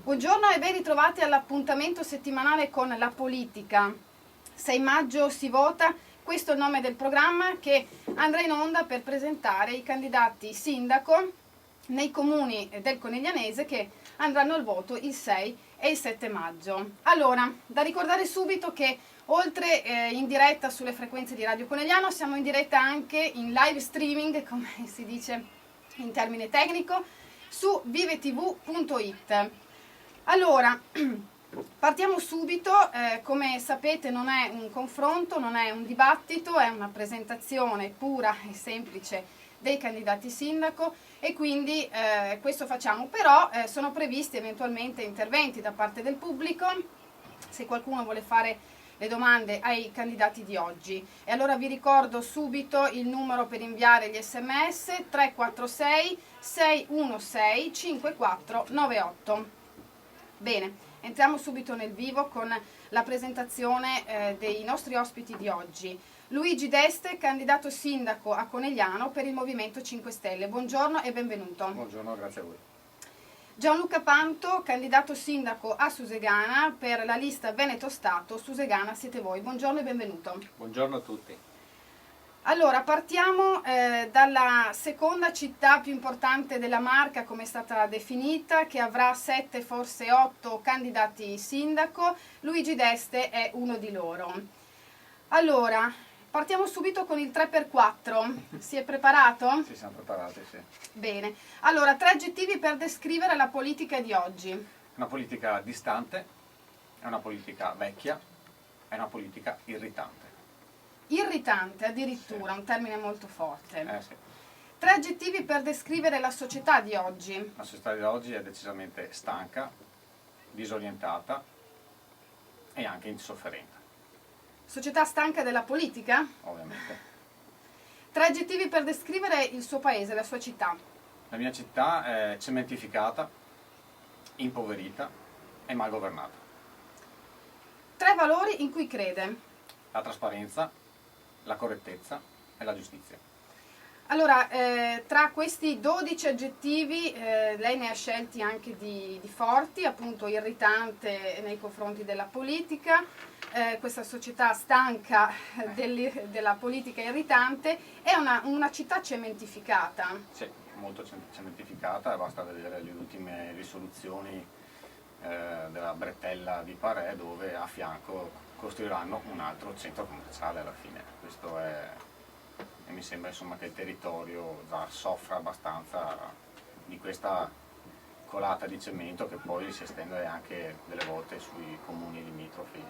Buongiorno e ben ritrovati all'appuntamento settimanale con la politica. 6 maggio si vota, questo è il nome del programma che andrà in onda per presentare i candidati sindaco nei comuni del Coneglianese che andranno al voto il 6 e il 7 maggio. Allora, da ricordare subito che oltre in diretta sulle frequenze di Radio Conegliano, siamo in diretta anche in live streaming, come si dice in termine tecnico, su vivetv.it. Allora, partiamo subito, come sapete non è un confronto, non è un dibattito, è una presentazione pura e semplice dei candidati sindaco e quindi questo facciamo, però sono previsti eventualmente interventi da parte del pubblico, se qualcuno vuole fare le domande ai candidati di oggi. E allora vi ricordo subito il numero per inviare gli sms 346 616 5498. Bene, entriamo subito nel vivo con la presentazione dei nostri ospiti di oggi. Luigi D'Este, candidato sindaco a Conegliano per il Movimento 5 Stelle. Buongiorno e benvenuto. Buongiorno, grazie a voi. Gianluca Panto, candidato sindaco a Susegana per la lista Veneto Stato. Susegana siete voi. Buongiorno e benvenuto. Buongiorno a tutti. Allora, partiamo dalla seconda città più importante della Marca, come è stata definita, che avrà 7, forse 8 candidati sindaco. Luigi D'Este è uno di loro. Allora, partiamo subito con il 3x4. Si è preparato? Sì, siamo preparati, sì. Bene. Allora, 3 aggettivi per descrivere la politica di oggi. Una politica distante, è una politica vecchia, è una politica irritante. Irritante, addirittura, Sì. un termine molto forte. Sì. 3 aggettivi per descrivere la società di oggi. La società di oggi è decisamente stanca, disorientata e anche insofferente, Società stanca della politica? ovviamente. 3 aggettivi per descrivere il suo paese, la sua città. La mia città è cementificata, impoverita e mal governata. 3 valori in cui crede. La trasparenza, la correttezza e la giustizia. Allora, tra questi 12 aggettivi lei ne ha scelti anche di forti, appunto irritante nei confronti della politica, questa società stanca della politica irritante, è una città cementificata. Sì, molto cementificata, basta vedere le ultime risoluzioni della bretella di Parè, dove a fianco costruiranno un altro centro commerciale alla fine. Questo è, e mi sembra insomma che il territorio già soffra abbastanza di questa colata di cemento che poi si estende anche delle volte sui comuni limitrofi.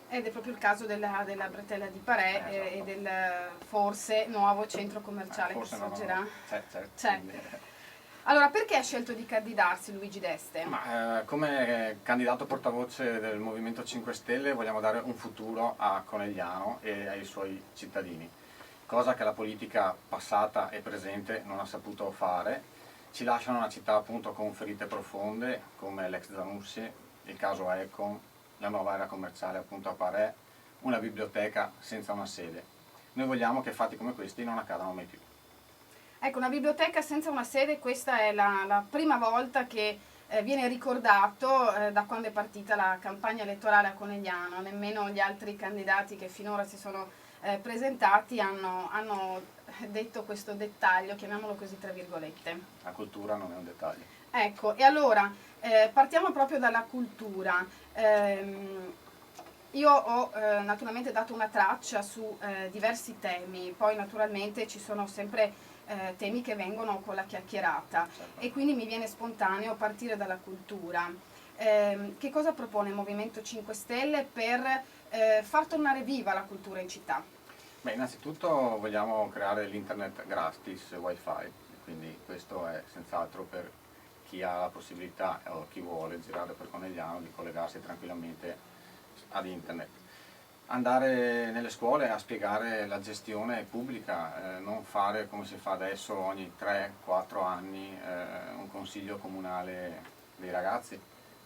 Ed è proprio il caso della bretella di Parè Esatto. e del forse nuovo centro commerciale che sorgerà. No. Certo. C'è. Allora, perché ha scelto di candidarsi Luigi D'Este? Come candidato portavoce del Movimento 5 Stelle vogliamo dare un futuro a Conegliano e ai suoi cittadini, cosa che la politica passata e presente non ha saputo fare. Ci lasciano una città appunto con ferite profonde come l'ex Zanussi, il caso Econ, la nuova area commerciale appunto a Parè, una biblioteca senza una sede. Noi vogliamo che fatti come questi non accadano mai più. Ecco, una biblioteca senza una sede, questa è la prima volta che viene ricordato da quando è partita la campagna elettorale a Conegliano. Nemmeno gli altri candidati che finora si sono presentati hanno detto questo dettaglio, chiamiamolo così tra virgolette. La cultura non è un dettaglio. Ecco, e allora partiamo proprio dalla cultura. Io ho naturalmente dato una traccia su diversi temi, poi naturalmente ci sono sempre temi che vengono con la chiacchierata, Certo. e quindi mi viene spontaneo partire dalla cultura. Che cosa propone il Movimento 5 Stelle per far tornare viva la cultura in città? Beh, innanzitutto vogliamo creare l'internet gratis wifi, quindi questo è senz'altro per chi ha la possibilità o chi vuole girare per Conegliano di collegarsi tranquillamente ad internet. Andare nelle scuole a spiegare la gestione pubblica, non fare come si fa adesso ogni 3-4 anni un consiglio comunale dei ragazzi,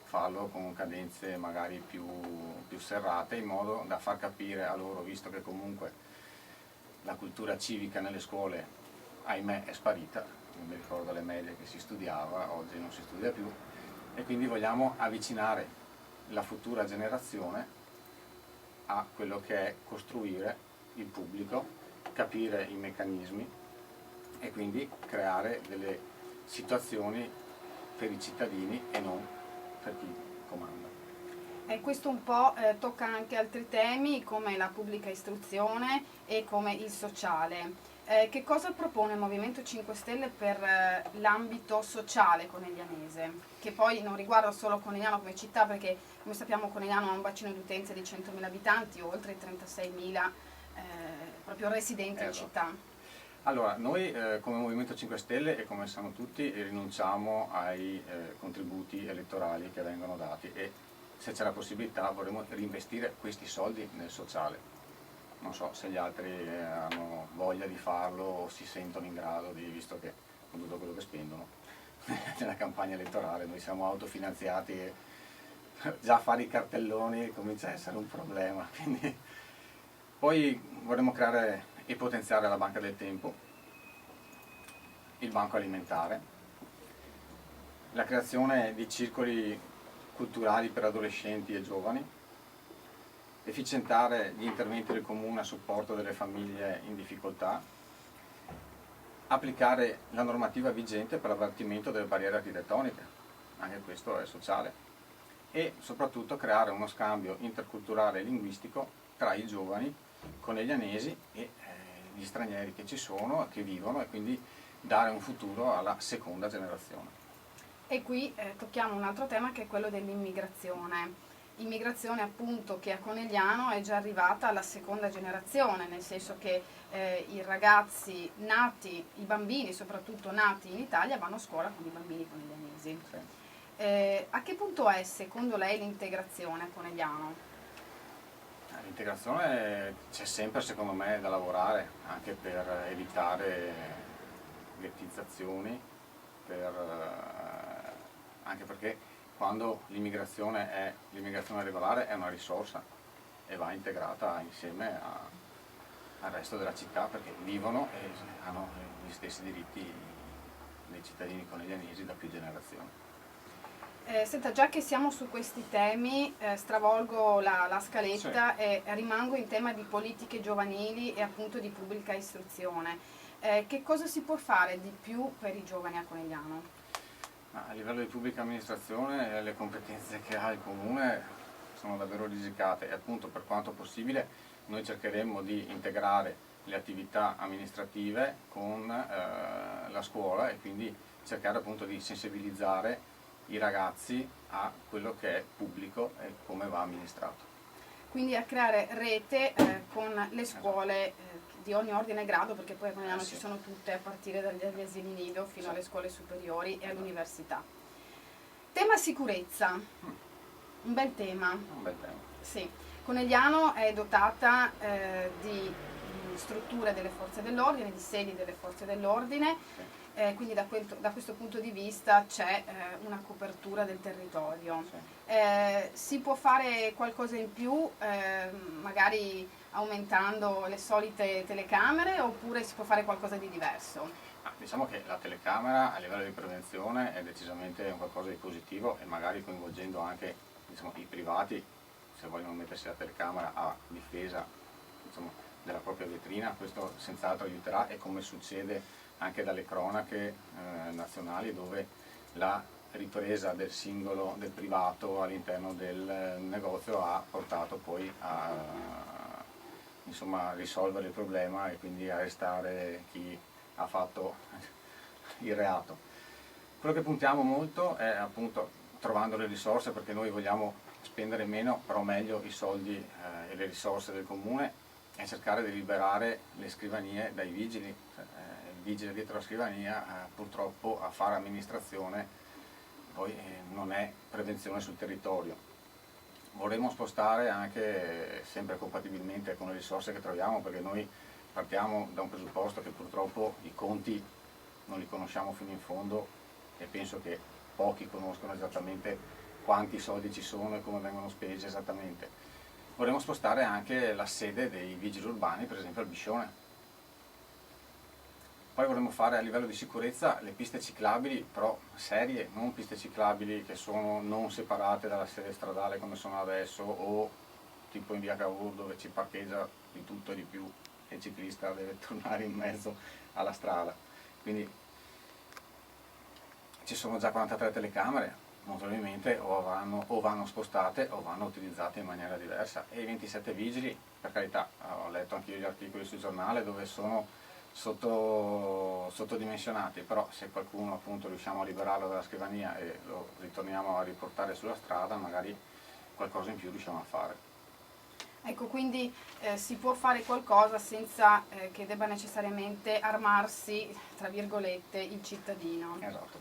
farlo con cadenze magari più serrate in modo da far capire a loro, visto che comunque la cultura civica nelle scuole ahimè è sparita, mi ricordo alle medie che si studiava, oggi non si studia più, e quindi vogliamo avvicinare la futura generazione a quello che è costruire il pubblico, capire i meccanismi e quindi creare delle situazioni per i cittadini e non per chi comanda. E questo un po' tocca anche altri temi come la pubblica istruzione e come il sociale. Che cosa propone il Movimento 5 Stelle per l'ambito sociale coneglianese? Che poi non riguarda solo Conegliano come città, perché come sappiamo Conegliano ha un bacino di utenza di 100.000 abitanti, oltre i 36.000 proprio residenti in città. Allora, noi come Movimento 5 Stelle e come sanno tutti rinunciamo ai contributi elettorali che vengono dati e se c'è la possibilità vorremmo reinvestire questi soldi nel sociale. Non so se gli altri hanno voglia di farlo o si sentono in grado di, visto che con tutto quello che spendono nella campagna elettorale, noi siamo autofinanziati e già fare i cartelloni comincia a essere un problema. Quindi poi vorremmo creare e potenziare la banca del tempo, il banco alimentare, la creazione di circoli culturali per adolescenti e giovani, efficientare gli interventi del comune a supporto delle famiglie in difficoltà, applicare la normativa vigente per l'abbattimento delle barriere architettoniche, anche questo è sociale, e soprattutto creare uno scambio interculturale e linguistico tra i giovani coneglianesi e gli stranieri che ci sono, che vivono e quindi dare un futuro alla seconda generazione. E qui tocchiamo un altro tema che è quello dell'immigrazione. Immigrazione appunto che a Conegliano è già arrivata alla seconda generazione, nel senso che i ragazzi nati, i bambini soprattutto nati in Italia vanno a scuola con i bambini coneglianesi. Sì. A che punto è secondo lei l'integrazione a Conegliano? L'integrazione c'è sempre secondo me da lavorare anche per evitare ghettizzazioni, anche perché quando l'immigrazione regolare è una risorsa e va integrata insieme al resto della città perché vivono e hanno gli stessi diritti dei cittadini coneglianesi da più generazioni. Senta, già che siamo su questi temi, stravolgo la scaletta Sì. e rimango in tema di politiche giovanili e appunto di pubblica istruzione. Che cosa si può fare di più per i giovani a Conegliano? A livello di pubblica amministrazione le competenze che ha il comune sono davvero risicate e appunto per quanto possibile noi cercheremo di integrare le attività amministrative con la scuola e quindi cercare appunto di sensibilizzare i ragazzi a quello che è pubblico e come va amministrato. Quindi a creare rete con le scuole di ogni ordine e grado, perché poi a Conegliano Sì. ci sono tutte, a partire dagli asili nido fino alle scuole superiori e all'università. Tema sicurezza, un bel tema. Un bel tema. Sì. Conegliano è dotata di strutture delle forze dell'ordine, di sedi delle forze dell'ordine, quindi da questo punto di vista c'è una copertura del territorio. Si può fare qualcosa in più, magari aumentando le solite telecamere, oppure si può fare qualcosa di diverso? Diciamo che la telecamera a livello di prevenzione è decisamente un qualcosa di positivo e magari coinvolgendo anche i privati, se vogliono mettersi la telecamera a difesa della propria vetrina, questo senz'altro aiuterà e come succede anche dalle cronache nazionali dove la ripresa del singolo, del privato all'interno del negozio ha portato poi a risolvere il problema e quindi arrestare chi ha fatto il reato. Quello che puntiamo molto è appunto trovando le risorse perché noi vogliamo spendere meno però meglio i soldi e le risorse del comune e cercare di liberare le scrivanie dai vigili. Il vigile dietro la scrivania purtroppo a fare amministrazione poi non è prevenzione sul territorio. Vorremmo spostare anche sempre compatibilmente con le risorse che troviamo perché noi partiamo da un presupposto che purtroppo i conti non li conosciamo fino in fondo e penso che pochi conoscono esattamente quanti soldi ci sono e come vengono spesi esattamente. Vorremmo spostare anche la sede dei vigili urbani, per esempio al Biscione. Poi vorremmo fare a livello di sicurezza le piste ciclabili, però serie, non piste ciclabili che sono non separate dalla sede stradale come sono adesso, o tipo in via Cavour dove ci parcheggia di tutto e di più e il ciclista deve tornare in mezzo alla strada. Quindi ci sono già 43 telecamere, molto probabilmente o vanno spostate o vanno utilizzate in maniera diversa. E i 27 vigili, per carità, ho letto anche io gli articoli sul giornale dove sono sottodimensionati, però se qualcuno appunto riusciamo a liberarlo dalla scrivania e lo ritorniamo a riportare sulla strada, magari qualcosa in più riusciamo a fare. Ecco, quindi si può fare qualcosa senza che debba necessariamente armarsi, tra virgolette, il cittadino. Esatto.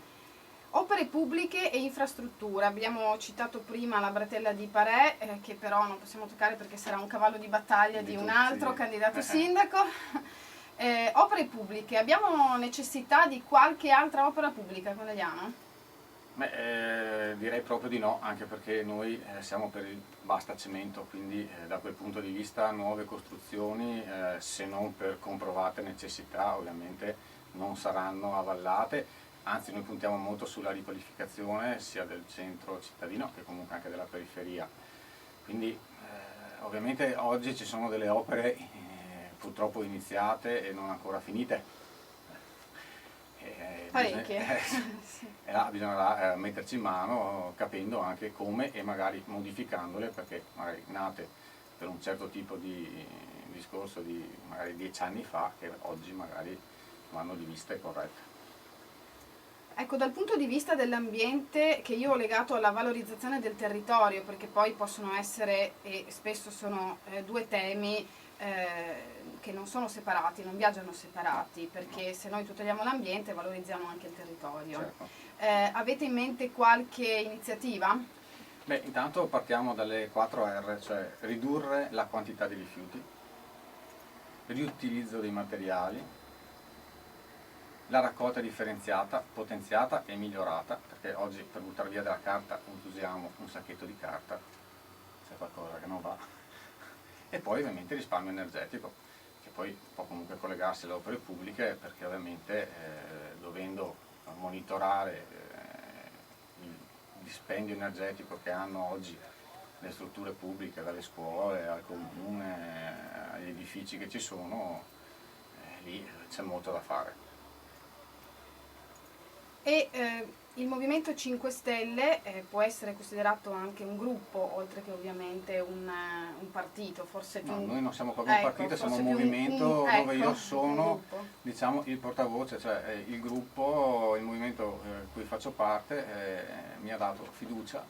Opere pubbliche e infrastrutture, abbiamo citato prima la bretella di Parè, che però non possiamo toccare perché sarà un cavallo di battaglia di un altro candidato sindaco. Opere pubbliche, abbiamo necessità di qualche altra opera pubblica, Conegliano? Direi proprio di no, anche perché noi siamo per il basta cemento, quindi da quel punto di vista nuove costruzioni, se non per comprovate necessità, ovviamente non saranno avallate. Anzi, noi puntiamo molto sulla riqualificazione sia del centro cittadino che comunque anche della periferia. Quindi ovviamente oggi ci sono delle opere purtroppo iniziate e non ancora finite. Parecchie. Bisognerà metterci in mano capendo anche come e magari modificandole, perché magari nate per un certo tipo di discorso di magari 10 anni fa che oggi magari vanno riviste corrette. Ecco, dal punto di vista dell'ambiente, che io ho legato alla valorizzazione del territorio, perché poi possono essere, e spesso sono due temi che non sono separati, non viaggiano separati, perché se noi tuteliamo l'ambiente valorizziamo anche il territorio. Certo. Avete in mente qualche iniziativa? Beh, intanto partiamo dalle 4 R, cioè ridurre la quantità di rifiuti, riutilizzo dei materiali, la raccolta differenziata, potenziata e migliorata, perché oggi per buttare via della carta usiamo un sacchetto di carta, c'è qualcosa che non va, e poi ovviamente risparmio energetico, che poi può comunque collegarsi alle opere pubbliche, perché ovviamente dovendo monitorare il dispendio energetico che hanno oggi le strutture pubbliche, dalle scuole al comune, agli edifici che ci sono, lì c'è molto da fare. E il Movimento 5 Stelle può essere considerato anche un gruppo, oltre che ovviamente un partito, forse più... No, noi non siamo proprio un partito, siamo un movimento dove io sono, diciamo, il portavoce, cioè il gruppo, il movimento cui faccio parte mi ha dato fiducia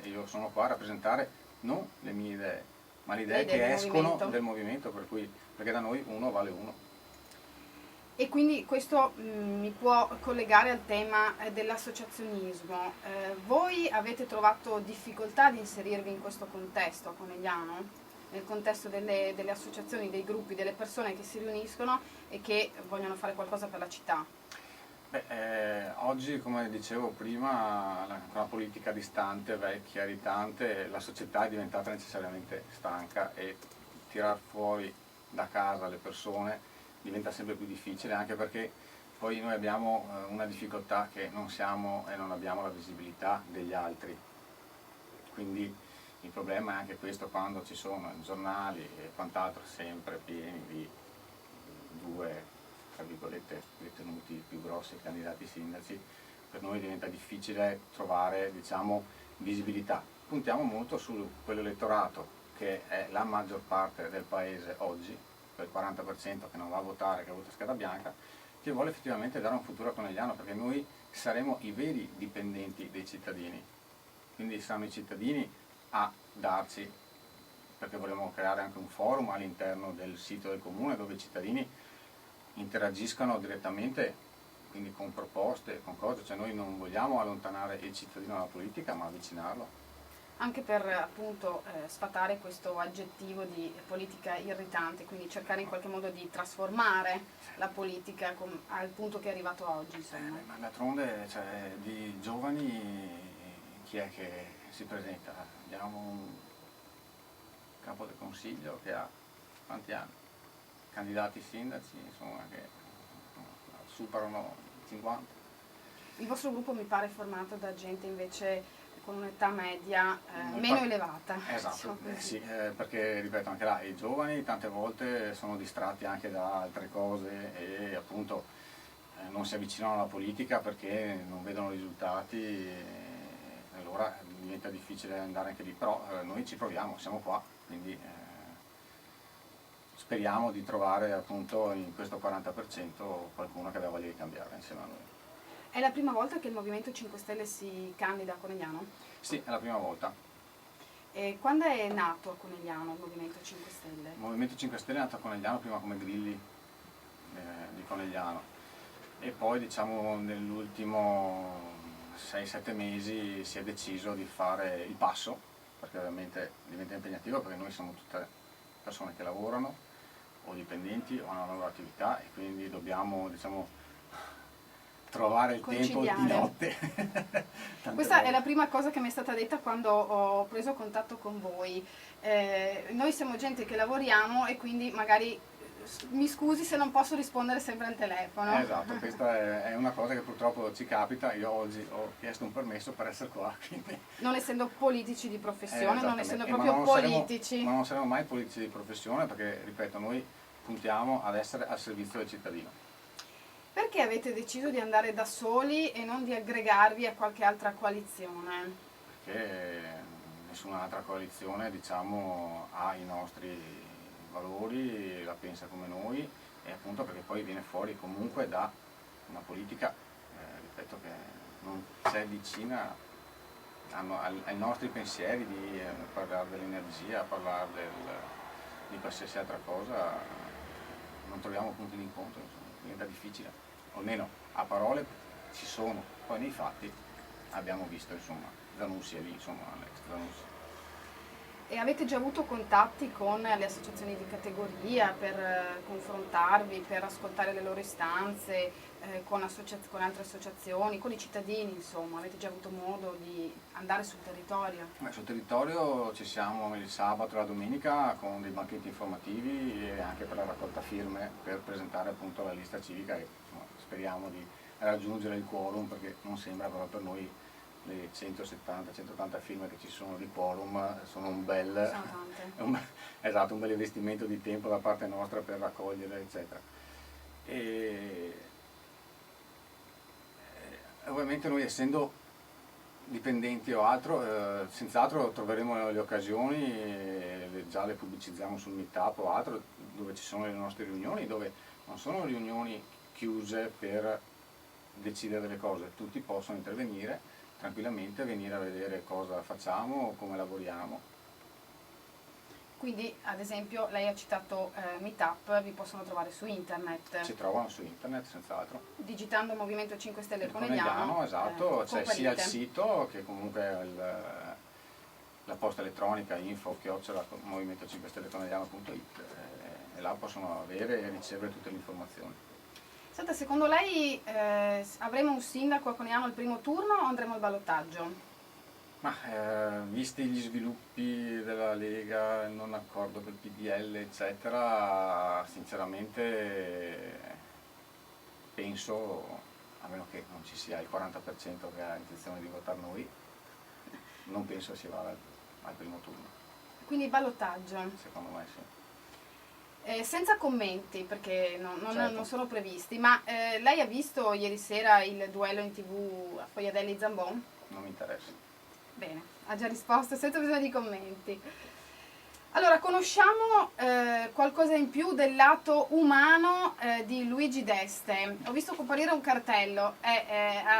e io sono qua a rappresentare non le mie idee, ma le idee che escono del movimento, perché da noi uno vale uno. E quindi questo mi può collegare al tema dell'associazionismo. Voi avete trovato difficoltà ad inserirvi in questo contesto a Conegliano? Nel contesto delle associazioni, dei gruppi, delle persone che si riuniscono e che vogliono fare qualcosa per la città? Oggi, come dicevo prima, con la politica distante, vecchia, irritante, la società è diventata necessariamente stanca e tirar fuori da casa le persone diventa sempre più difficile, anche perché poi noi abbiamo una difficoltà che non siamo e non abbiamo la visibilità degli altri, quindi il problema è anche questo, quando ci sono i giornali e quant'altro sempre pieni di due, tra virgolette, ritenuti più grossi candidati sindaci, per noi diventa difficile trovare, diciamo, visibilità. Puntiamo molto su quell'elettorato che è la maggior parte del paese oggi, quel 40% che non va a votare, che vota scheda bianca, che vuole effettivamente dare un futuro a Conegliano, perché noi saremo i veri dipendenti dei cittadini, quindi saranno i cittadini a darci, perché vogliamo creare anche un forum all'interno del sito del comune dove i cittadini interagiscano direttamente, quindi con proposte, con cose, cioè noi non vogliamo allontanare il cittadino dalla politica ma avvicinarlo. Anche per appunto sfatare questo aggettivo di politica irritante, quindi cercare in qualche modo di trasformare la politica al punto che è arrivato oggi. Ma d'altronde, cioè, di giovani chi è che si presenta? Abbiamo un capo del consiglio che ha quanti anni? Candidati sindaci, insomma, che superano i 50. Il vostro gruppo mi pare formato da gente invece con un'età media meno elevata. Esatto, sì, perché ripeto anche là, i giovani tante volte sono distratti anche da altre cose e appunto non si avvicinano alla politica perché non vedono risultati e allora diventa difficile andare anche lì, però noi ci proviamo, siamo qua, quindi speriamo di trovare appunto in questo 40% qualcuno che aveva voglia di cambiare insieme a noi. È la prima volta che il Movimento 5 Stelle si candida a Conegliano? Sì, è la prima volta. E quando è nato a Conegliano il Movimento 5 Stelle? Il Movimento 5 Stelle è nato a Conegliano prima come Grilli di Conegliano e poi diciamo nell'ultimo 6-7 mesi si è deciso di fare il passo, perché ovviamente diventa impegnativo perché noi siamo tutte persone che lavorano o dipendenti o hanno una loro attività e quindi dobbiamo diciamo trovare il tempo di notte. Questa è la prima cosa che mi è stata detta quando ho preso contatto con voi. Noi siamo gente che lavoriamo e quindi magari mi scusi se non posso rispondere sempre al telefono. Esatto, questa è una cosa che purtroppo ci capita. Io oggi ho chiesto un permesso per essere qua. Quindi... Non essendo politici di professione, non essendo proprio politici. Ma non saremo mai politici di professione perché, ripeto, noi puntiamo ad essere al servizio del cittadino. Perché avete deciso di andare da soli e non di aggregarvi a qualche altra coalizione? Perché nessun'altra coalizione diciamo, ha i nostri valori, la pensa come noi e appunto perché poi viene fuori comunque da una politica, ripeto, che non c'è vicina ai nostri pensieri di parlare dell'energia, parlare di qualsiasi altra cosa, non troviamo punti di incontro, insomma, diventa difficile. Almeno a parole ci sono, poi nei fatti abbiamo visto insomma Zanussi è lì, insomma l'ex Zanussi. E avete già avuto contatti con le associazioni di categoria per confrontarvi, per ascoltare le loro istanze, con altre associazioni, con i cittadini insomma? Avete già avuto modo di andare sul territorio? Sul territorio ci siamo il sabato e la domenica con dei banchetti informativi e anche per la raccolta firme per presentare appunto la lista civica e insomma, speriamo di raggiungere il quorum perché non sembra però per noi le 170-180 firme che ci sono di quorum sono un bel, esatto, un bel investimento di tempo da parte nostra per raccogliere eccetera. E ovviamente noi essendo dipendenti o altro, senz'altro troveremo le occasioni, già le pubblicizziamo sul meetup o altro, dove ci sono le nostre riunioni, dove non sono riunioni chiuse per decidere delle cose, tutti possono intervenire tranquillamente, venire a vedere cosa facciamo, come lavoriamo. Quindi ad esempio lei ha citato Meetup, vi possono trovare su internet. Ci trovano su internet senz'altro. Digitando Movimento 5 Stelle Conegliano. Esatto, c'è sia il sito che comunque la posta elettronica info@movimento5stelleconegliano.it e là possono avere e ricevere tutte le informazioni. Senta, secondo lei avremo un sindaco a Conegliano al primo turno o andremo al ballottaggio? Ma visti gli sviluppi della Lega, il non accordo col PDL eccetera, sinceramente penso, a meno che non ci sia il 40% che ha intenzione di votare noi, non penso si vada al primo turno. Quindi ballottaggio? Secondo me sì. Senza commenti, perché Certo. non sono previsti, ma lei ha visto ieri sera il duello in TV a Fogliadelli-Zambon? Non mi interessa. Bene, ha già risposto senza bisogno di commenti. Allora, conosciamo qualcosa in più del lato umano di Luigi D'Este. Ho visto comparire un cartello.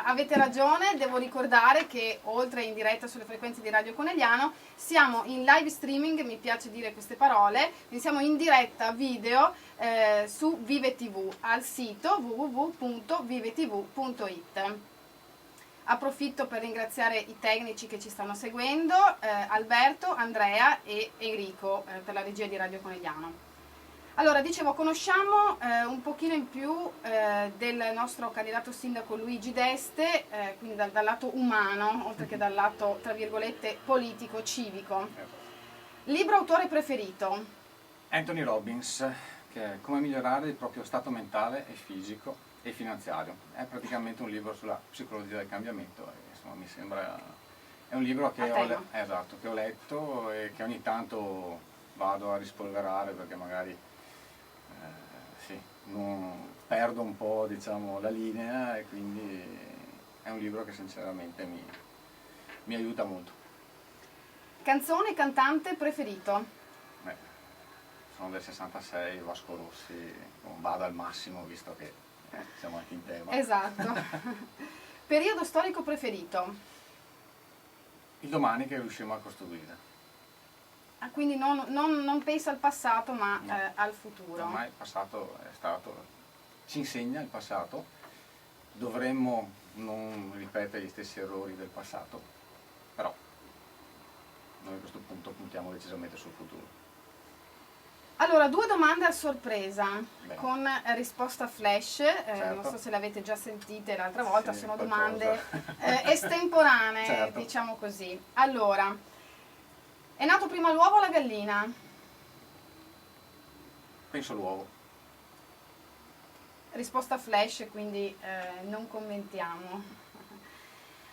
Avete ragione, devo ricordare che oltre in diretta sulle frequenze di Radio Conegliano, siamo in live streaming, mi piace dire queste parole, quindi siamo in diretta video su Vive TV, al sito www.vivetv.it. Approfitto per ringraziare i tecnici che ci stanno seguendo, Alberto, Andrea e Enrico per la regia di Radio Conegliano. Allora, dicevo, conosciamo un pochino in più del nostro candidato sindaco Luigi D'Este, quindi dal lato umano, oltre che dal lato, tra virgolette, politico-civico. Libro autore preferito? Anthony Robbins, che è Come migliorare il proprio stato mentale e fisico e finanziario. È praticamente un libro sulla psicologia del cambiamento e insomma mi sembra, è un libro che esatto, che ho letto e che ogni tanto vado a rispolverare perché magari sì, non perdo un po', diciamo, la linea, e quindi è un libro che sinceramente mi aiuta molto. Canzone, cantante preferito? Sono del 66, Vasco Rossi, vado al massimo visto che siamo anche in tema. Esatto. Periodo storico preferito? Il domani che riusciremo a costruire. Ah, quindi non pensa al passato ma No. Al futuro. Ormai il passato è stato, ci insegna il passato, dovremmo non ripetere gli stessi errori del passato, però noi a questo punto puntiamo decisamente sul futuro. Allora, 2 domande a sorpresa. Bene. Con risposta flash, Certo. non so se le avete già sentite l'altra volta, Sì, sono qualcosa. domande estemporanee, Certo. diciamo così. Allora, è nato prima l'uovo o la gallina? Penso l'uovo. Risposta flash, quindi non commentiamo.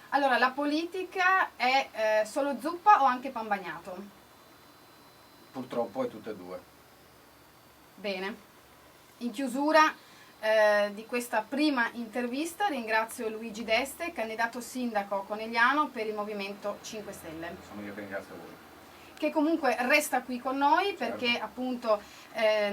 Allora, la politica è solo zuppa o anche pan bagnato? Purtroppo è tutte e due. Bene. In chiusura di questa prima intervista ringrazio Luigi D'Este, candidato sindaco conegliano per il Movimento 5 Stelle. Sono io che ringrazio voi. Che comunque resta qui con noi perché Certo. appunto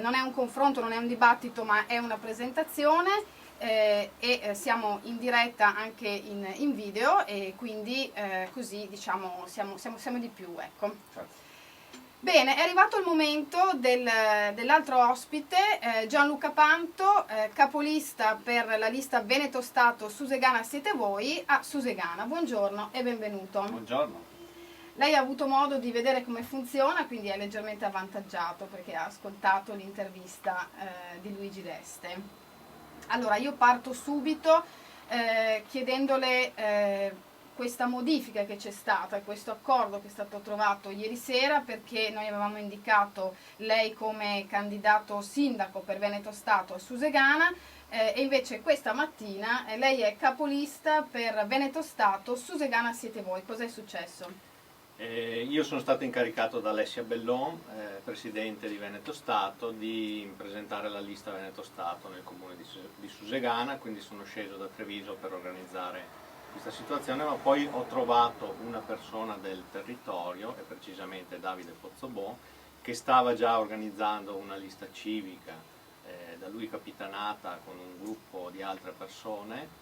non è un confronto, non è un dibattito, ma è una presentazione e siamo in diretta anche in video e quindi così diciamo siamo di più, ecco. Certo. Bene, è arrivato il momento dell'altro ospite, Gianluca Panto, capolista per la lista Veneto Stato Susegana siete voi a Susegana. Buongiorno e benvenuto. Buongiorno. Lei ha avuto modo di vedere come funziona, quindi è leggermente avvantaggiato perché ha ascoltato l'intervista di Luigi D'Este. Allora, io parto subito chiedendole questa modifica che c'è stata, questo accordo che è stato trovato ieri sera, perché noi avevamo indicato lei come candidato sindaco per Veneto Stato a Susegana e invece questa mattina lei è capolista per Veneto Stato, Susegana siete voi. Cos'è successo? Io sono stato incaricato da Alessia Bellon, presidente di Veneto Stato, di presentare la lista Veneto Stato nel comune di Susegana, quindi sono sceso da Treviso per organizzare questa situazione, ma poi ho trovato una persona del territorio, e precisamente Davide Pozzobon, che stava già organizzando una lista civica, da lui capitanata con un gruppo di altre persone,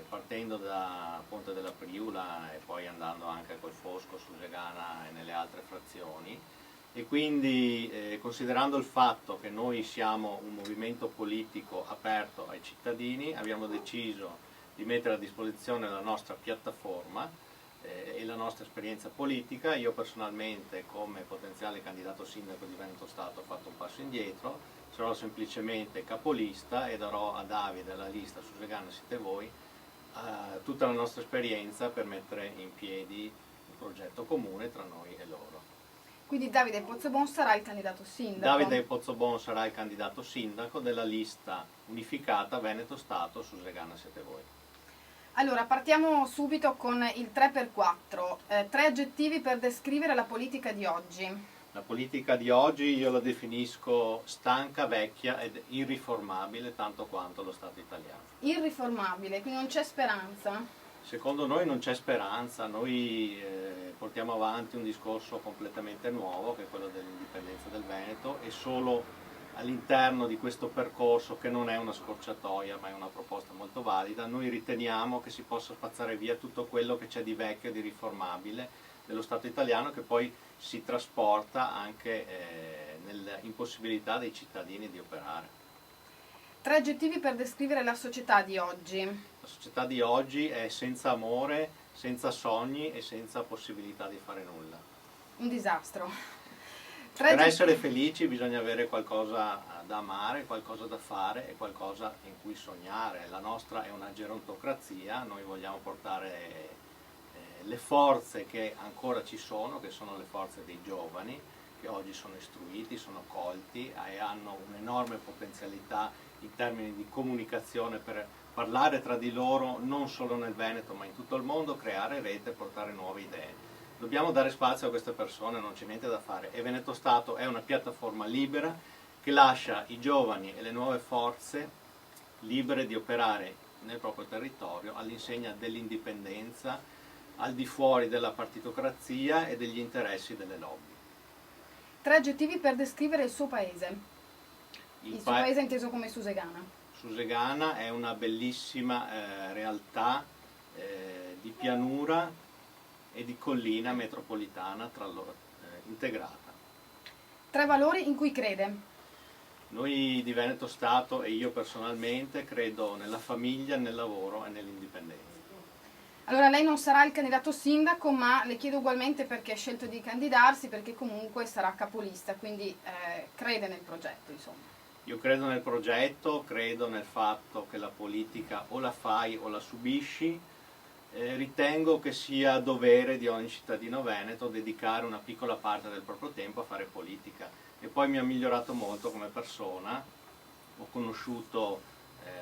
partendo da Ponte della Priula e poi andando anche a Colfosco, Susegana e nelle altre frazioni. E quindi considerando il fatto che noi siamo un movimento politico aperto ai cittadini, abbiamo deciso di mettere a disposizione la nostra piattaforma e la nostra esperienza politica. Io personalmente, come potenziale candidato sindaco di Veneto Stato, ho fatto un passo indietro, sarò semplicemente capolista e darò a Davide la lista Susegana siete voi tutta la nostra esperienza per mettere in piedi un progetto comune tra noi e loro. Quindi Davide Pozzobon sarà il candidato sindaco. Davide Pozzobon sarà il candidato sindaco della lista unificata Veneto Stato Susegana siete voi. Allora, partiamo subito con il 3x4. 3 aggettivi per descrivere la politica di oggi. La politica di oggi io la definisco stanca, vecchia ed irriformabile tanto quanto lo Stato italiano. Irriformabile, quindi non c'è speranza? Secondo noi non c'è speranza, noi portiamo avanti un discorso completamente nuovo che è quello dell'indipendenza del Veneto e solo all'interno di questo percorso, che non è una scorciatoia ma è una proposta molto valida, noi riteniamo che si possa spazzare via tutto quello che c'è di vecchio e di riformabile dello Stato italiano, che poi si trasporta anche nell'impossibilità dei cittadini di operare. 3 aggettivi per descrivere la società di oggi. La società di oggi è senza amore, senza sogni e senza possibilità di fare nulla. Un disastro. Per essere felici bisogna avere qualcosa da amare, qualcosa da fare e qualcosa in cui sognare. La nostra è una gerontocrazia, noi vogliamo portare le forze che ancora ci sono, che sono le forze dei giovani, che oggi sono istruiti, sono colti e hanno un'enorme potenzialità in termini di comunicazione per parlare tra di loro non solo nel Veneto ma in tutto il mondo, creare rete e portare nuove idee. Dobbiamo dare spazio a queste persone, non c'è niente da fare, e Veneto Stato è una piattaforma libera che lascia i giovani e le nuove forze libere di operare nel proprio territorio all'insegna dell'indipendenza, al di fuori della partitocrazia e degli interessi delle lobby. 3 aggettivi per descrivere il suo paese. Il suo paese inteso come Susegana. Susegana è una bellissima realtà di pianura e di collina metropolitana tra loro integrata. 3 valori in cui crede. Noi di Veneto Stato e io personalmente credo nella famiglia, nel lavoro e nell'indipendenza. Allora lei non sarà il candidato sindaco, ma le chiedo ugualmente perché ha scelto di candidarsi, perché comunque sarà capolista, quindi crede nel progetto, insomma. Io credo nel progetto, credo nel fatto che la politica o la fai o la subisci. Ritengo che sia dovere di ogni cittadino veneto dedicare una piccola parte del proprio tempo a fare politica, e poi mi ha migliorato molto come persona. Ho conosciuto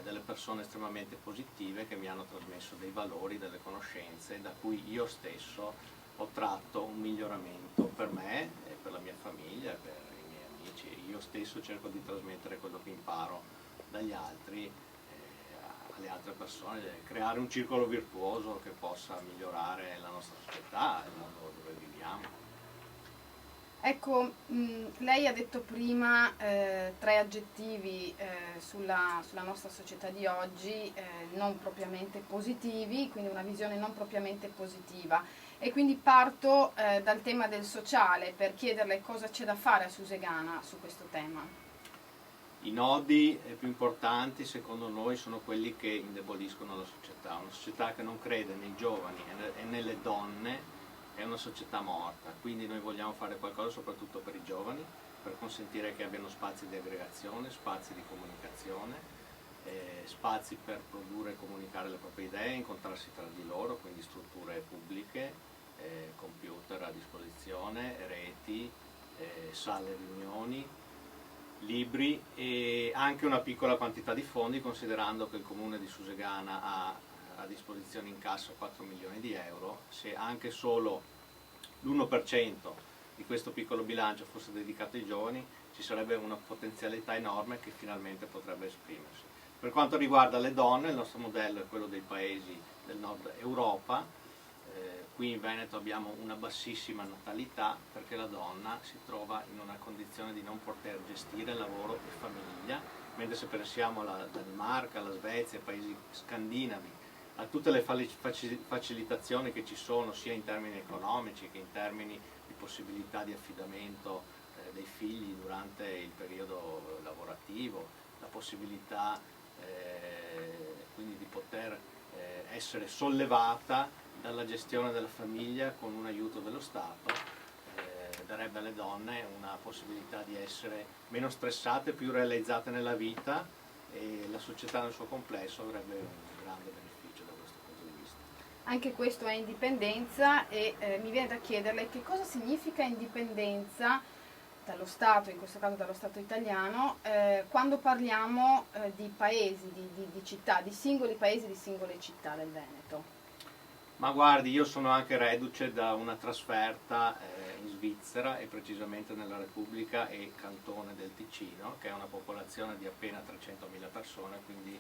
delle persone estremamente positive che mi hanno trasmesso dei valori, delle conoscenze da cui io stesso ho tratto un miglioramento per me e per la mia famiglia e per i miei amici. Io stesso cerco di trasmettere quello che imparo dagli altri alle altre persone, creare un circolo virtuoso che possa migliorare la nostra società, il mondo dove viviamo. Ecco, lei ha detto prima 3 aggettivi sulla nostra società di oggi non propriamente positivi, quindi una visione non propriamente positiva, e quindi parto dal tema del sociale per chiederle cosa c'è da fare a Susegana su questo tema. I nodi più importanti secondo noi sono quelli che indeboliscono la società. Una società che non crede nei giovani e nelle donne è una società morta, quindi noi vogliamo fare qualcosa soprattutto per i giovani, per consentire che abbiano spazi di aggregazione, spazi di comunicazione, spazi per produrre e comunicare le proprie idee, incontrarsi tra di loro, quindi strutture pubbliche, computer a disposizione, reti, sale riunioni, libri e anche una piccola quantità di fondi, considerando che il comune di Susegana ha a disposizione in cassa 4 milioni di euro. Se anche solo l'1% di questo piccolo bilancio fosse dedicato ai giovani, ci sarebbe una potenzialità enorme che finalmente potrebbe esprimersi. Per quanto riguarda le donne, il nostro modello è quello dei paesi del nord Europa. Qui in Veneto abbiamo una bassissima natalità perché la donna si trova in una condizione di non poter gestire lavoro e famiglia, mentre se pensiamo alla Danimarca, alla Svezia, ai paesi scandinavi, a tutte le facilitazioni che ci sono sia in termini economici che in termini di possibilità di affidamento dei figli durante il periodo lavorativo, la possibilità quindi di poter essere sollevata dalla gestione della famiglia con un aiuto dello Stato, darebbe alle donne una possibilità di essere meno stressate, più realizzate nella vita, e la società nel suo complesso avrebbe un grande beneficio da questo punto di vista. Anche questo è indipendenza e mi viene da chiederle che cosa significa indipendenza dallo Stato, in questo caso dallo Stato italiano, quando parliamo di paesi, di città, di singoli paesi, di singole città del Veneto. Ma guardi, io sono anche reduce da una trasferta in Svizzera e precisamente nella Repubblica e Cantone del Ticino, che è una popolazione di appena 300.000 persone, quindi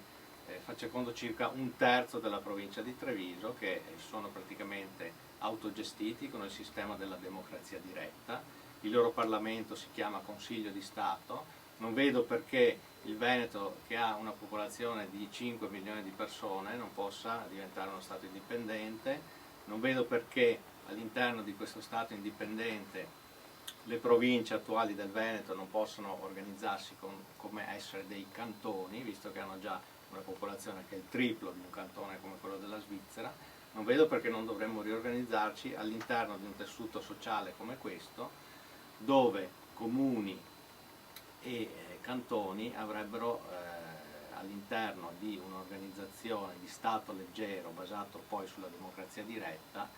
faccia conto circa un terzo della provincia di Treviso, che sono praticamente autogestiti con il sistema della democrazia diretta. Il loro Parlamento si chiama Consiglio di Stato. Non vedo perché il Veneto, che ha una popolazione di 5 milioni di persone, non possa diventare uno Stato indipendente. Non vedo perché all'interno di questo Stato indipendente le province attuali del Veneto non possano organizzarsi come essere dei cantoni, visto che hanno già una popolazione che è il triplo di un cantone come quello della Svizzera. Non vedo perché non dovremmo riorganizzarci all'interno di un tessuto sociale come questo, dove comuni e cantoni avrebbero all'interno di un'organizzazione di Stato leggero basato poi sulla democrazia diretta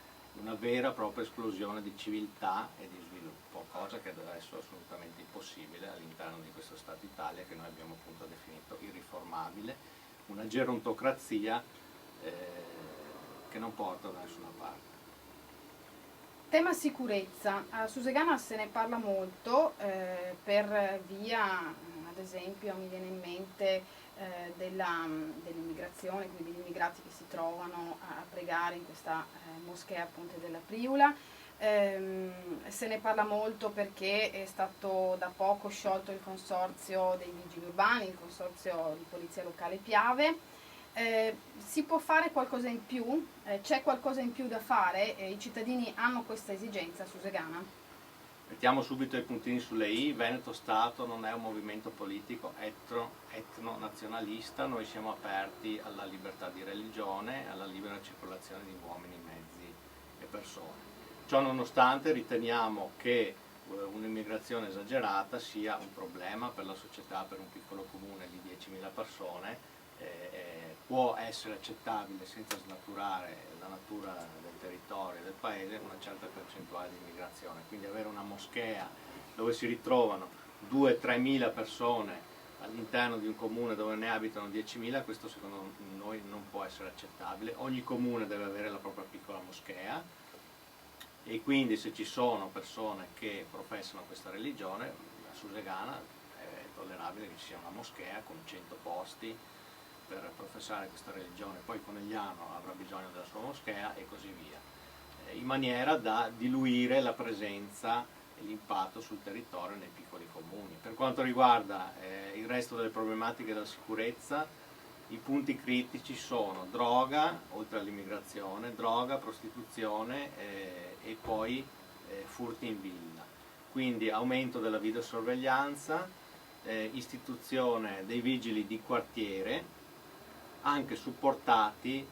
una vera e propria esplosione di civiltà e di sviluppo, cosa che adesso è assolutamente impossibile all'interno di questo Stato Italia che noi abbiamo appunto definito irriformabile, una gerontocrazia che non porta da nessuna parte. Tema sicurezza, a Susegana se ne parla molto per via, ad esempio mi viene in mente dell'immigrazione, quindi degli immigrati che si trovano a pregare in questa moschea appunto della Priula. Se ne parla molto perché è stato da poco sciolto il consorzio dei vigili urbani, il consorzio di polizia locale Piave. Si può fare qualcosa in più? C'è qualcosa in più da fare? I cittadini hanno questa esigenza a Susegana? Mettiamo subito i puntini sulle i. Veneto Stato non è un movimento politico etno-nazionalista, noi siamo aperti alla libertà di religione, alla libera circolazione di uomini, mezzi e persone. Ciò nonostante riteniamo che un'immigrazione esagerata sia un problema per la società, per un piccolo comune di 10.000 persone. Può essere accettabile senza snaturare la natura del territorio e del paese una certa percentuale di immigrazione, quindi avere una moschea dove si ritrovano 2-3 mila persone all'interno di un comune dove ne abitano 10.000, questo secondo noi non può essere accettabile. Ogni comune deve avere la propria piccola moschea e quindi se ci sono persone che professano questa religione, a Susegana è tollerabile che ci sia una moschea con 100 posti per professare questa religione, poi Conegliano avrà bisogno della sua moschea e così via, in maniera da diluire la presenza e l'impatto sul territorio nei piccoli comuni. Per quanto riguarda il resto delle problematiche della sicurezza, i punti critici sono droga, oltre all'immigrazione, droga, prostituzione e poi furti in villa. Quindi aumento della videosorveglianza, istituzione dei vigili di quartiere, anche supportati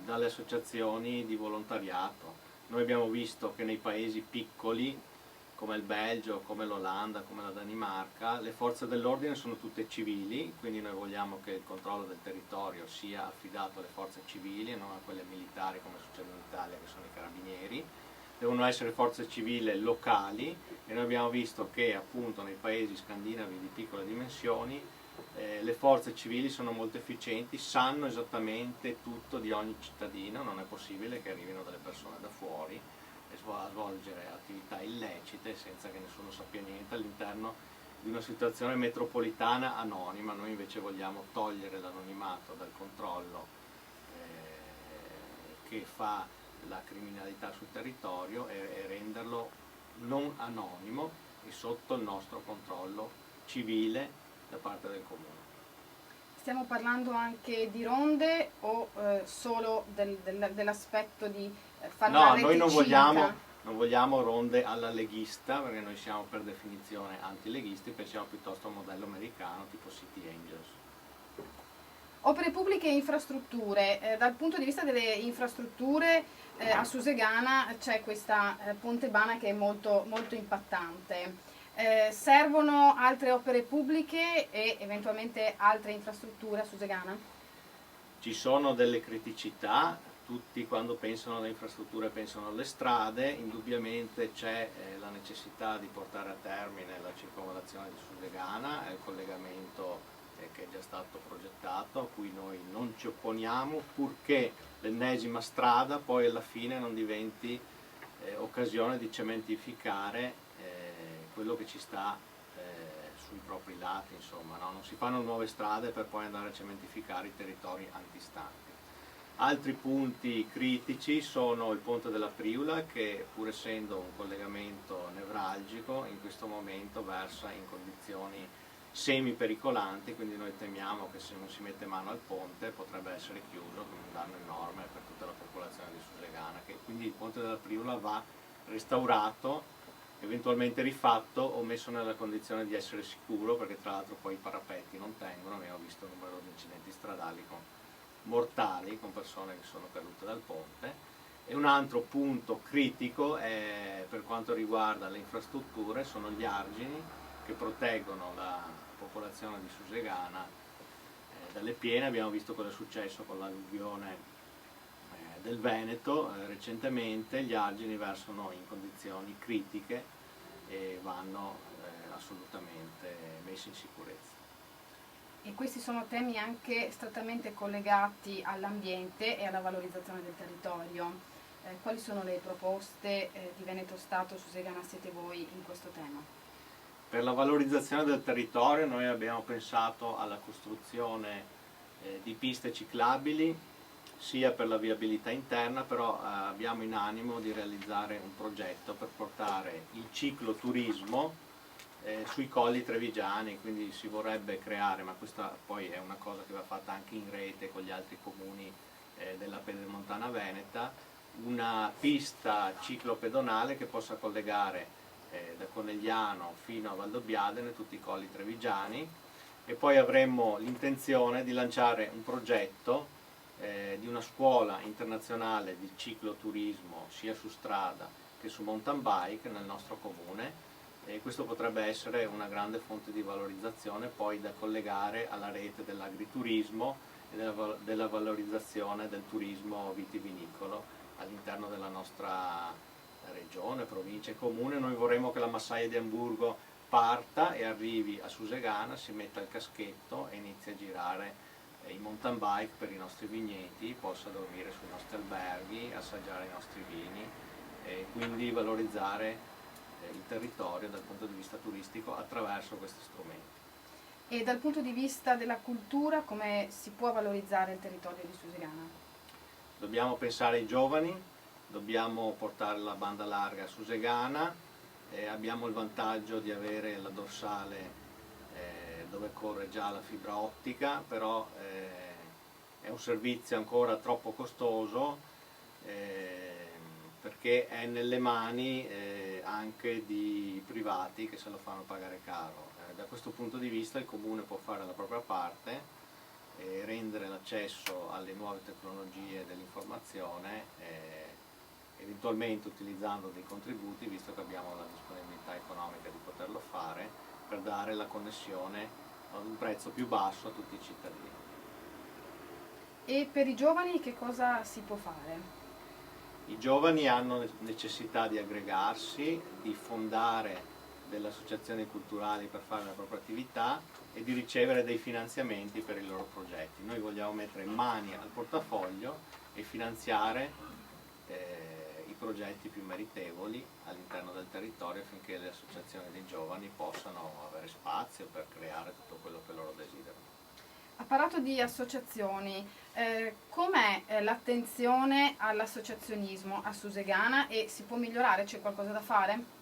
dalle associazioni di volontariato. Noi abbiamo visto che nei paesi piccoli come il Belgio, come l'Olanda, come la Danimarca, le forze dell'ordine sono tutte civili, quindi noi vogliamo che il controllo del territorio sia affidato alle forze civili e non a quelle militari come succede in Italia che sono i carabinieri. Devono essere forze civili locali e noi abbiamo visto che appunto nei paesi scandinavi di piccole dimensioni le forze civili sono molto efficienti, sanno esattamente tutto di ogni cittadino, non è possibile che arrivino delle persone da fuori a svolgere attività illecite senza che nessuno sappia niente all'interno di una situazione metropolitana anonima. Noi invece vogliamo togliere l'anonimato dal controllo che fa la criminalità sul territorio e renderlo non anonimo e sotto il nostro controllo civile da parte del comune. Stiamo parlando anche di ronde o solo dell'aspetto di fare una rete noi non civica? vogliamo ronde alla leghista, perché noi siamo per definizione antileghisti, pensiamo piuttosto a un modello americano tipo City Angels. Opere pubbliche e infrastrutture. Dal punto di vista delle infrastrutture a Susegana c'è questa Ponte Bana che è molto, molto impattante. Servono altre opere pubbliche e eventualmente altre infrastrutture a Susegana? Ci sono delle criticità, tutti quando pensano alle infrastrutture pensano alle strade, indubbiamente c'è la necessità di portare a termine la circonvallazione di Susegana, è il collegamento che è già stato progettato, a cui noi non ci opponiamo, purché l'ennesima strada poi alla fine non diventi occasione di cementificare quello che ci sta sui propri lati, insomma, no? Non si fanno nuove strade per poi andare a cementificare i territori antistanti. Altri punti critici sono il ponte della Priula che, pur essendo un collegamento nevralgico, in questo momento versa in condizioni semi-pericolanti, quindi noi temiamo che se non si mette mano al ponte potrebbe essere chiuso con un danno enorme per tutta la popolazione di Susegana, quindi il ponte della Priula va restaurato, eventualmente rifatto o messo nella condizione di essere sicuro, perché tra l'altro poi i parapetti non tengono, abbiamo visto numerosi incidenti stradali mortali con persone che sono cadute dal ponte. E un altro punto critico per quanto riguarda le infrastrutture sono gli argini che proteggono la popolazione di Susegana dalle piene. Abbiamo visto cosa è successo con l'alluvione del Veneto, recentemente gli argini versano in condizioni critiche e vanno assolutamente messi in sicurezza. E questi sono temi anche strettamente collegati all'ambiente e alla valorizzazione del territorio. Quali sono le proposte di Veneto Stato, Susegana siete voi in questo tema? Per la valorizzazione del territorio noi abbiamo pensato alla costruzione di piste ciclabili, sia per la viabilità interna, però abbiamo in animo di realizzare un progetto per portare il cicloturismo sui colli trevigiani, quindi si vorrebbe creare, ma questa poi è una cosa che va fatta anche in rete con gli altri comuni della Pedemontana Veneta, una pista ciclopedonale che possa collegare da Conegliano fino a Valdobbiadene tutti i colli trevigiani, e poi avremmo l'intenzione di lanciare un progetto di una scuola internazionale di cicloturismo sia su strada che su mountain bike nel nostro comune, e questo potrebbe essere una grande fonte di valorizzazione poi da collegare alla rete dell'agriturismo e della valorizzazione del turismo vitivinicolo all'interno della nostra regione, provincia e comune. Noi vorremmo che la massaia di Amburgo parta e arrivi a Susegana, si metta il caschetto e inizi a girare in mountain bike per i nostri vigneti, possa dormire sui nostri alberghi, assaggiare i nostri vini e quindi valorizzare il territorio dal punto di vista turistico attraverso questi strumenti. E dal punto di vista della cultura, come si può valorizzare il territorio di Susegana? Dobbiamo pensare ai giovani, dobbiamo portare la banda larga a Susegana, abbiamo il vantaggio di avere la dorsale dove corre già la fibra ottica, però è un servizio ancora troppo costoso perché è nelle mani anche di privati che se lo fanno pagare caro. Da questo punto di vista il comune può fare la propria parte e rendere l'accesso alle nuove tecnologie dell'informazione, eventualmente utilizzando dei contributi, visto che abbiamo la disponibilità economica di poterlo fare, per dare la connessione ad un prezzo più basso a tutti i cittadini. E per i giovani che cosa si può fare? I giovani hanno necessità di aggregarsi, di fondare delle associazioni culturali per fare la propria attività e di ricevere dei finanziamenti per i loro progetti. Noi vogliamo mettere mani al portafoglio e finanziare i progetti più meritevoli all'interno del territorio affinché le associazioni dei giovani possano avere spazio per creare tutto quello che loro desiderano. Ha parlato di associazioni, com'è l'attenzione all'associazionismo a Susegana e si può migliorare? C'è qualcosa da fare?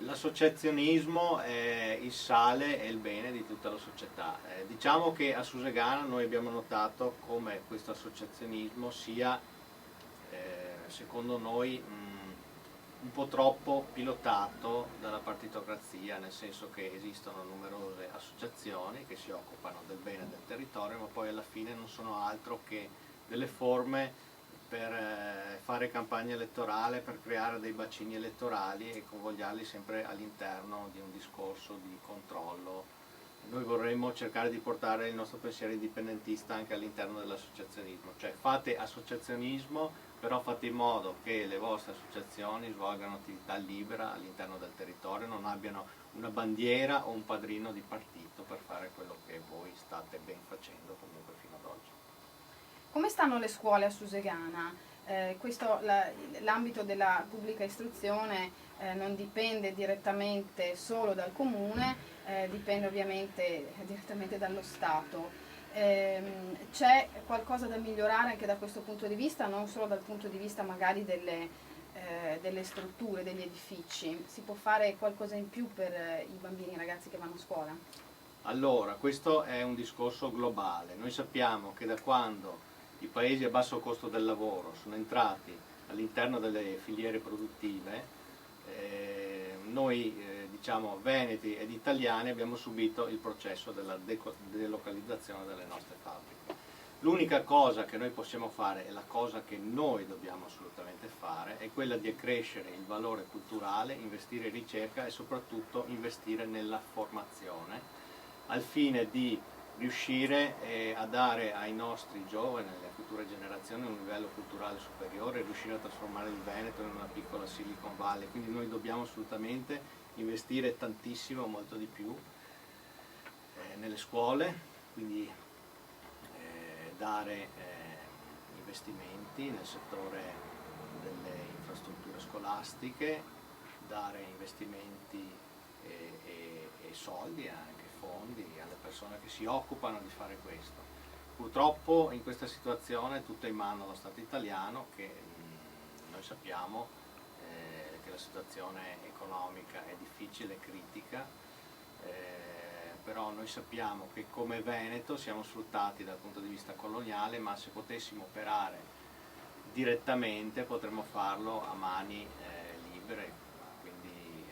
L'associazionismo è il sale e il bene di tutta la società. Diciamo che a Susegana noi abbiamo notato come questo associazionismo sia, secondo noi, un po' troppo pilotato dalla partitocrazia, nel senso che esistono numerose associazioni che si occupano del bene del territorio, ma poi alla fine non sono altro che delle forme per fare campagna elettorale, per creare dei bacini elettorali e convogliarli sempre all'interno di un discorso di controllo. Noi vorremmo cercare di portare il nostro pensiero indipendentista anche all'interno dell'associazionismo, cioè fate associazionismo, però fate in modo che le vostre associazioni svolgano attività libera all'interno del territorio, non abbiano una bandiera o un padrino di partito per fare quello che voi state ben facendo comunque fino ad oggi. Come stanno le scuole a Susegana? L'ambito della pubblica istruzione non dipende direttamente solo dal comune, dipende ovviamente direttamente dallo Stato. C'è qualcosa da migliorare anche da questo punto di vista, non solo dal punto di vista magari delle strutture, degli edifici? Si può fare qualcosa in più per i bambini e i ragazzi che vanno a scuola? Allora, questo è un discorso globale. Noi sappiamo che da quando i paesi a basso costo del lavoro sono entrati all'interno delle filiere produttive, noi diciamo veneti ed italiani abbiamo subito il processo della delocalizzazione delle nostre fabbriche. L'unica cosa che noi possiamo fare e la cosa che noi dobbiamo assolutamente fare è quella di accrescere il valore culturale, investire in ricerca e soprattutto investire nella formazione al fine di riuscire a dare ai nostri giovani, alle future generazioni, un livello culturale superiore, riuscire a trasformare il Veneto in una piccola Silicon Valley. Quindi noi dobbiamo assolutamente investire tantissimo, molto di più, nelle scuole, quindi dare investimenti nel settore delle infrastrutture scolastiche, dare investimenti e soldi, anche fondi, alle persone che si occupano di fare questo. Purtroppo in questa situazione tutto è in mano allo Stato italiano, che noi sappiamo che la situazione economica è difficile e critica, però noi sappiamo che come Veneto siamo sfruttati dal punto di vista coloniale, ma se potessimo operare direttamente potremmo farlo a mani libere, quindi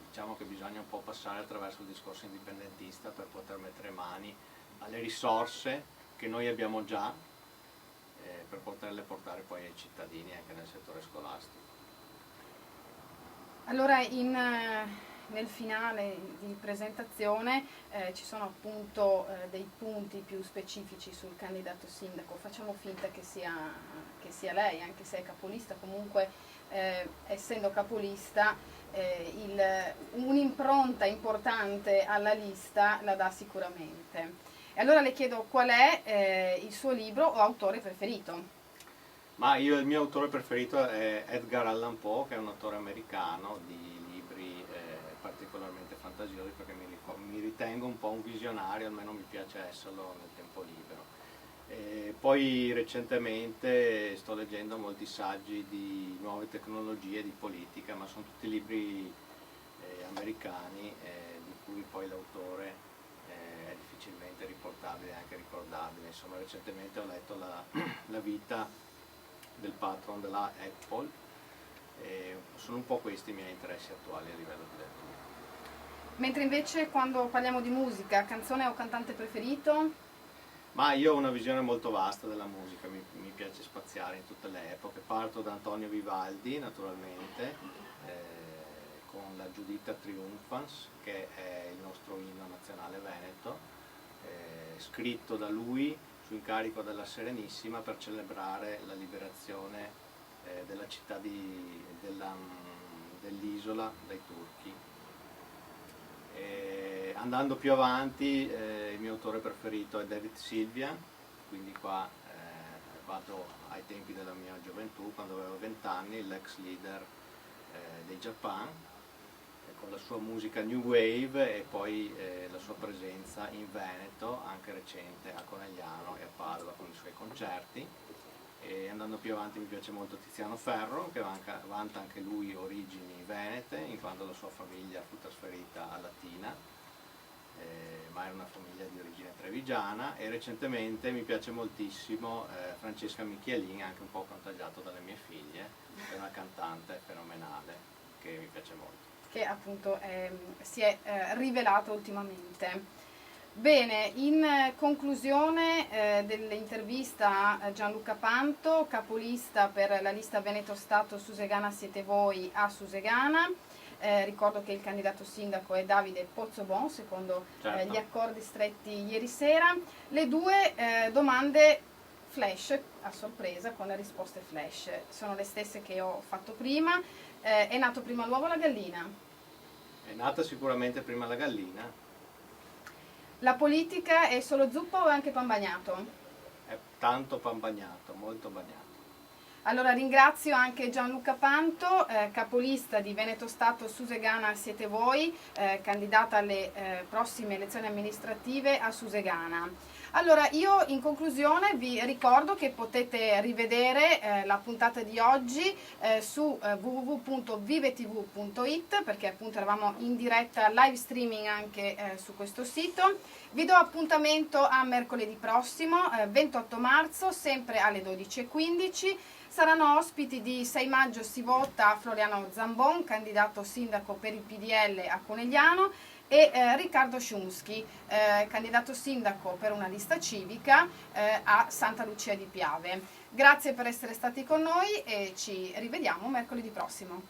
diciamo che bisogna un po' passare attraverso il discorso indipendentista per poter mettere mani alle risorse che noi abbiamo già, per poterle portare poi ai cittadini anche nel settore scolastico. Allora nel finale di presentazione ci sono appunto dei punti più specifici sul candidato sindaco. Facciamo finta che sia lei, anche se è capolista, comunque essendo capolista un'impronta importante alla lista la dà sicuramente. E allora le chiedo qual è il suo libro o autore preferito? Ma il mio autore preferito è Edgar Allan Poe, che è un autore americano di libri particolarmente fantasiosi, perché mi ritengo un po' un visionario, almeno mi piace esserlo nel tempo libero. Poi recentemente sto leggendo molti saggi di nuove tecnologie, di politica, ma sono tutti libri americani di cui poi l'autore è difficilmente riportabile e anche ricordabile. Insomma, recentemente ho letto la vita del patron della Apple, sono un po' questi i miei interessi attuali a livello di lettura. Mentre invece quando parliamo di musica, canzone o cantante preferito? Ma io ho una visione molto vasta della musica, mi piace spaziare in tutte le epoche. Parto da Antonio Vivaldi naturalmente, con la Giuditta Triumphans, che è il nostro inno nazionale veneto, scritto da lui su incarico della Serenissima per celebrare la liberazione della città dell'isola dai turchi. Andando più avanti, il mio autore preferito è David Sylvian, quindi qua vado ai tempi della mia gioventù, quando avevo 20 anni, l'ex leader dei Japan, con la sua musica New Wave e poi la sua presenza in Veneto, anche recente a Conegliano e a Padova con i suoi concerti. E andando più avanti mi piace molto Tiziano Ferro, che vanta anche lui origini venete, in quanto la sua famiglia fu trasferita a Latina, ma era una famiglia di origine trevigiana. E recentemente mi piace moltissimo Francesca Michielin, anche un po' contagiato dalle mie figlie, è una cantante fenomenale che mi piace molto, che appunto si è rivelato ultimamente. Bene, in conclusione dell'intervista a Gianluca Panto, capolista per la lista Veneto Stato Susegana Siete Voi a Susegana, ricordo che il candidato sindaco è Davide Pozzobon, secondo certo, gli accordi stretti ieri sera. Le due domande flash, a sorpresa, con le risposte flash, sono le stesse che ho fatto prima. È nato prima l'uovo o la gallina? È nata sicuramente prima la gallina. La politica è solo zuppa o è anche pan bagnato? È tanto pan bagnato, molto bagnato. Allora ringrazio anche Gianluca Panto, capolista di Veneto Stato Susegana Siete Voi, candidata alle prossime elezioni amministrative a Susegana. Allora io in conclusione vi ricordo che potete rivedere la puntata di oggi su www.vivetv.it, perché appunto eravamo in diretta live streaming anche su questo sito. Vi do appuntamento a mercoledì prossimo, 28 marzo, sempre alle 12:15. Saranno ospiti di 6 maggio si vota Floriano Zambon, candidato sindaco per il PDL a Conegliano, e Riccardo Sciumschi, candidato sindaco per una lista civica a Santa Lucia di Piave. Grazie per essere stati con noi e ci rivediamo mercoledì prossimo.